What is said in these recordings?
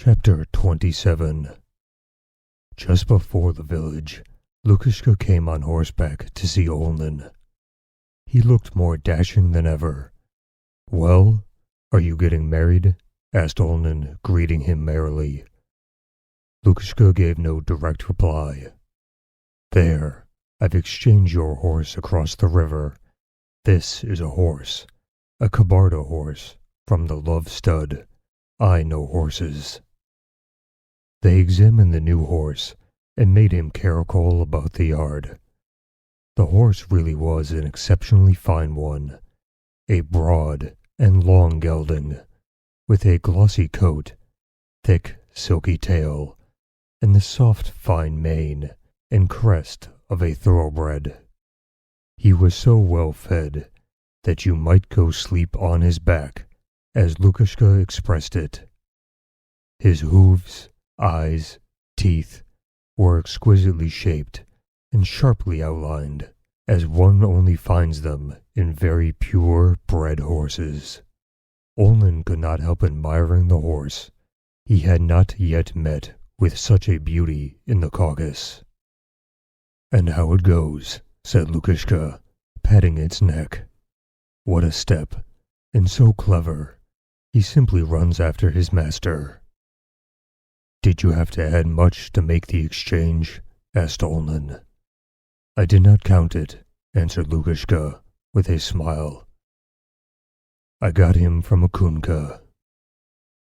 Chapter 27. Just before the village, Lukashka came on horseback to see Olnin. He looked more dashing than ever. "Well, are you getting married?" asked Olnin, greeting him merrily. Lukashka gave no direct reply. "There, I've exchanged your horse across the river. This is a horse, a Kabarda horse, from the Love Stud. I know horses." They examined the new horse and made him caracole about the yard. The horse really was an exceptionally fine one, a broad and long gelding, with a glossy coat, thick silky tail, and the soft fine mane and crest of a thoroughbred. He was so well fed that you might go sleep on his back, as Lukashka expressed it. His hooves, eyes, teeth were exquisitely shaped and sharply outlined, as one only finds them in very pure bred horses. Olnin could not help admiring the horse. He had not yet met with such a beauty in the Caucasus. "And how it goes," said Lukashka, patting its neck. "What a step, and so clever. He simply runs after his master." "Did you have to add much to make the exchange?" asked Olnin. "I did not count it," answered Lukashka, with a smile. "I got him from a kunka."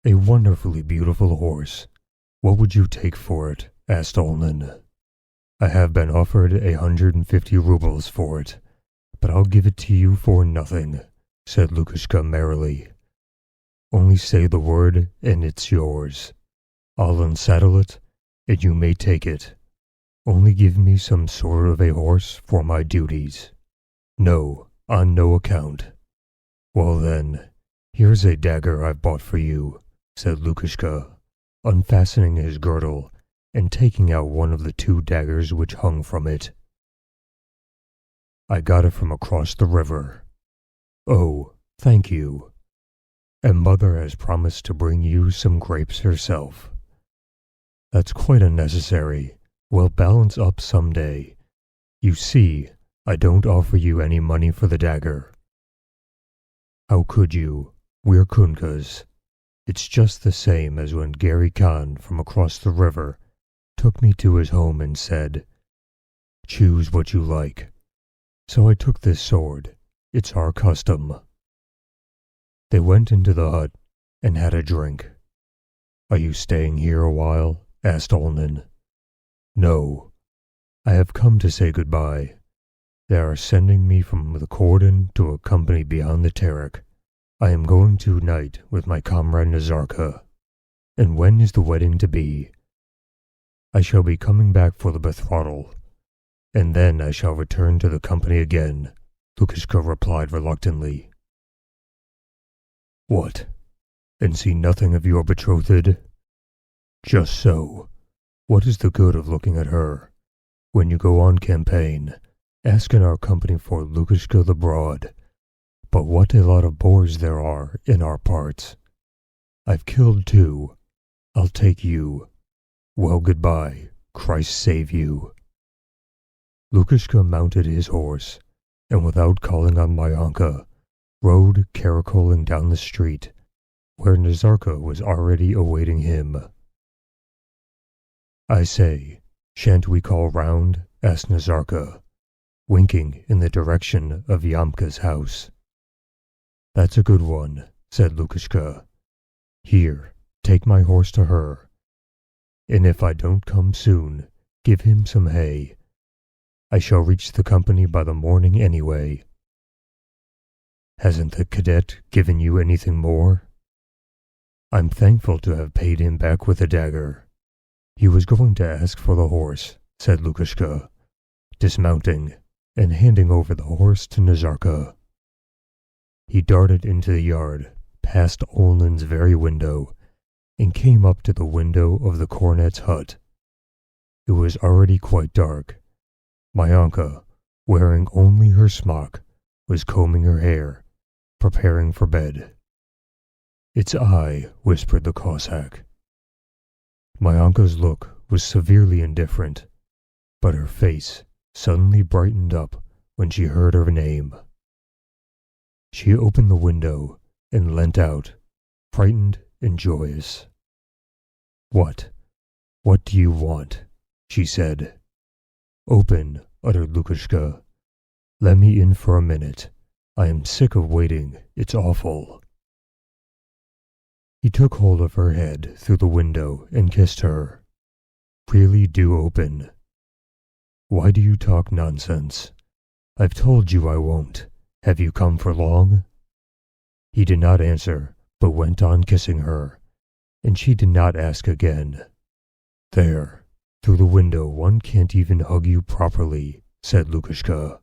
"A wonderfully beautiful horse. What would you take for it?" asked Olnin. "I have been offered 150 rubles for it, but I'll give it to you for nothing," said Lukashka merrily. "Only say the word and it's yours. I'll unsaddle it, and you may take it. Only give me some sort of a horse for my duties." "No, on no account." "Well then, here's a dagger I've bought for you," said Lukashka, unfastening his girdle and taking out one of the 2 daggers which hung from it. "I got it from across the river." "Oh, thank you. And Mother has promised to bring you some grapes herself." "That's quite unnecessary. We'll balance up some day. You see, I don't offer you any money for the dagger." "How could you? We're kunkas. It's just the same as when Gary Khan from across the river took me to his home and said, 'Choose what you like.' So I took this sword. It's our custom." They went into the hut and had a drink. "Are you staying here a while?" asked Olnin. "No. I have come to say goodbye. They are sending me from the cordon to a company beyond the Terek. I am going tonight with my comrade Nazarka." "And when is the wedding to be?" "I shall be coming back for the betrothal, and then I shall return to the company again," Lukashka replied reluctantly. "What, and see nothing of your betrothed?" "Just so. What is the good of looking at her? When you go on campaign, ask in our company for Lukashka the Broad. But what a lot of boars there are in our parts. I've killed 2. I'll take you. Well, goodbye. Christ save you." Lukashka mounted his horse, and without calling on Maryanka, rode caracoling down the street, where Nazarka was already awaiting him. "I say, shan't we call round?" asked Nazarka, winking in the direction of Yamka's house. "That's a good one," said Lukashka. "Here, take my horse to her. And if I don't come soon, give him some hay. I shall reach the company by the morning anyway." "Hasn't the cadet given you anything more?" "I'm thankful to have paid him back with a dagger. He was going to ask for the horse," said Lukashka, dismounting and handing over the horse to Nazarka. He darted into the yard, past Olnin's very window, and came up to the window of the cornet's hut. It was already quite dark. Maryanka, wearing only her smock, was combing her hair, preparing for bed. "It's I," whispered the Cossack. Myanka's look was severely indifferent, but her face suddenly brightened up when she heard her name. She opened the window and leant out, frightened and joyous. What do you want?" she said. "Open," uttered Lukashka. "Let me in for a minute. I am sick of waiting. It's awful." He took hold of her head through the window and kissed her. "Really do open." "Why do you talk nonsense? I've told you I won't. Have you come for long?" He did not answer, but went on kissing her, and she did not ask again. "There, through the window one can't even hug you properly," said Lukashka.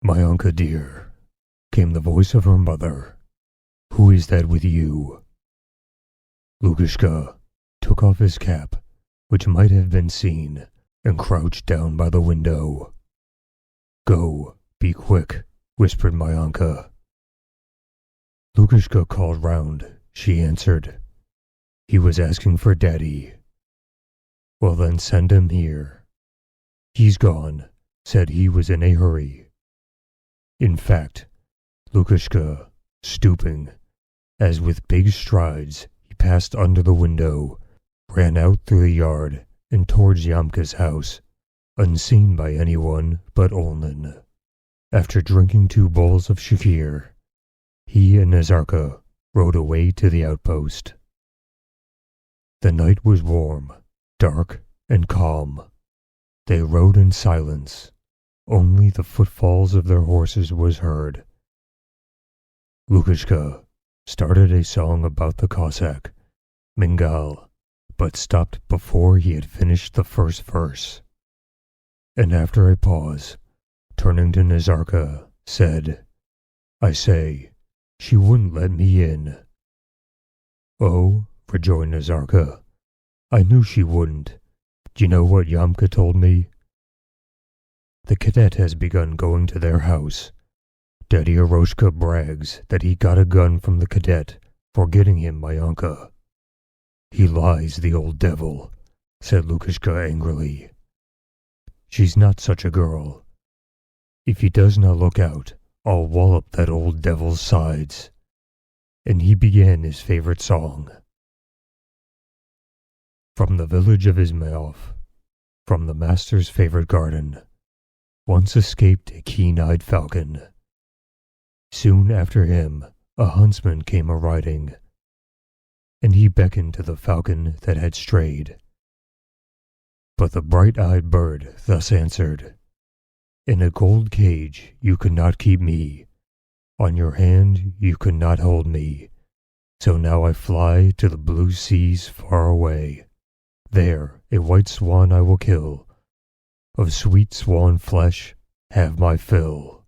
"Myanka dear," came the voice of her mother. "Who is that with you?" Lukashka took off his cap, which might have been seen, and crouched down by the window. "Go, be quick," whispered Myanka. Lukashka called round. She answered. "He was asking for Daddy." "Well then send him here." "He's gone. Said he was in a hurry." In fact, Lukashka, stooping, as with big strides he passed under the window, ran out through the yard and towards Yamka's house, unseen by anyone but Olnin. After drinking 2 bowls of shakir, he and Nazarka rode away to the outpost. The night was warm, dark, and calm. They rode in silence. Only the footfalls of their horses was heard. Lukashka started a song about the Cossack, Mingal, but stopped before he had finished the first verse. And after a pause, turning to Nazarka, said, "I say, she wouldn't let me in." "Oh," rejoined Nazarka, "I knew she wouldn't. Do you know what Yamka told me? The cadet has begun going to their house. Daddy Eroshka brags that he got a gun from the cadet for getting him Myanka." "He lies, the old devil," said Lukashka angrily. "She's not such a girl. If he does not look out, I'll wallop that old devil's sides." And he began his favorite song. From the village of Ismailov, from the master's favorite garden, once escaped a keen-eyed falcon. Soon after him a huntsman came a-riding, and he beckoned to the falcon that had strayed. But the bright-eyed bird thus answered, "In a gold cage you could not keep me, on your hand you could not hold me, so now I fly to the blue seas far away. There a white swan I will kill, of sweet swan flesh have my fill."